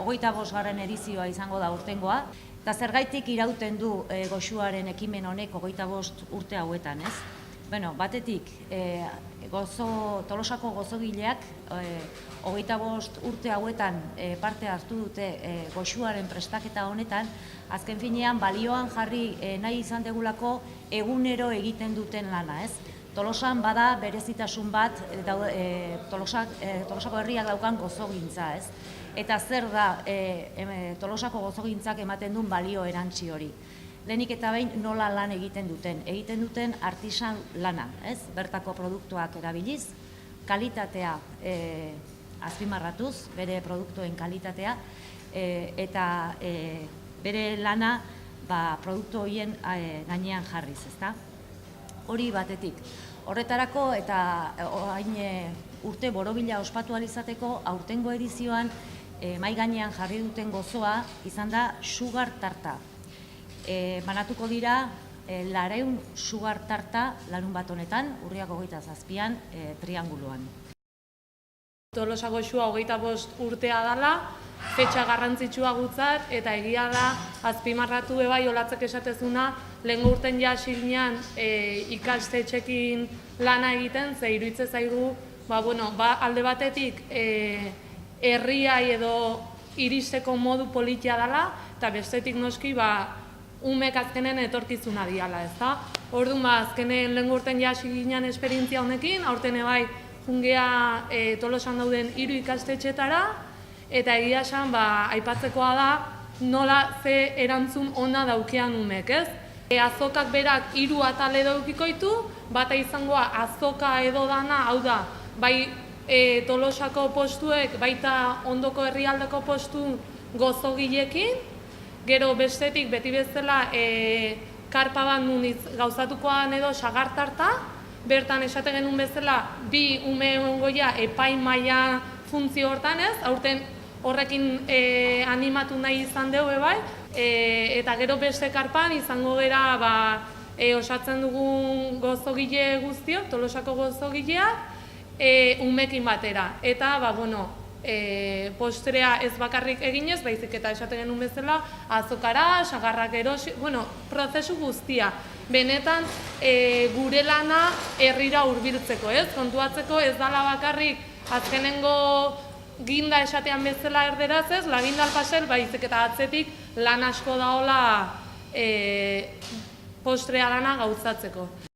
25. edizioa izango da urtengoa, eta zergaitik irauten du goxuaren ekimen honek 25 urte hauetan, ez? Bueno, batetik, Tolosako gozogileak 25 urte hauetan parte hartu dute goxuaren prestaketa honetan, azken finean balioan jarri nahi izan degulako egunero egiten duten lana, ez? Tolosan bada berezitasun bat Tolosako herriak daukan gozogintza, ez? Eta zer da Tolosako gozogintzak ematen duen balio erantzi hori. Lehenik eta behin nola lan egiten duten artisan lana, ez? Bertako produktuak erabiliz, kalitatea azpimarratuz, bere produktuen kalitatea, eta bere lana produktu horien gainean jarriz, ezta? Hori batetik. Horretarako eta orain urte borobila ospatu ahal izateko aurtengo edizioan mahai gainean jarri duten gozoa izan da sugar tarta. Banatuko dira 200 sugar tarta larunbat honetan, urriak 27an Trianguluan. Tolosa goxua 25 urtea dela, fetxa garrantzitsua gutzat, eta egia da azpimarratu bai olatzek esatezuna, lehen urten jasinean ikastetxekin lana egiten, ze iruditzen zaigu, alde batetik herriai edo iristeko modu politia dela, eta bestetik noski umek azkenen etorkizuna diala, ezta? Orduan azkenen lehen urten jasinean esperientzia honekin, aurten bai jungea Tolosan dauden 3 ikastetxetara, eta egia esan aipatzekoa da nola ze erantzun ona daukean umek, ez? Azokak berak 3 atal edo edukiko, bata izangoa azoka edo dana, hau da, bai Tolosako postuek, baita ondoko herrialdeko postu gozogilekin, gero bestetik beti bezala karpa bat nuniz gauzatukoan edo sagartarta, bertan esaten genuen bezala 2 ume ongoia epai maila funtzio hortan, ez? Aurten horrekin animatu nahi izan dugu bai, eta gero beste karpan izango gera osatzen dugun gozogile guztiok, Tolosako gozogileak, umekin batera. Eta, postrea ez bakarrik eginez, baizik eta esaten genuen bezala, azokara, sagarrak erosi, prozesu guztia. Benetan, gure lana herrira hurbiltzeko, ez? Kontuatzeko ez dala bakarrik azkenengo ginda esatean bezala erderaz ez, la ginda al pasel, baizik eta atzetik lan asko daola postrea lana gauzatzeko.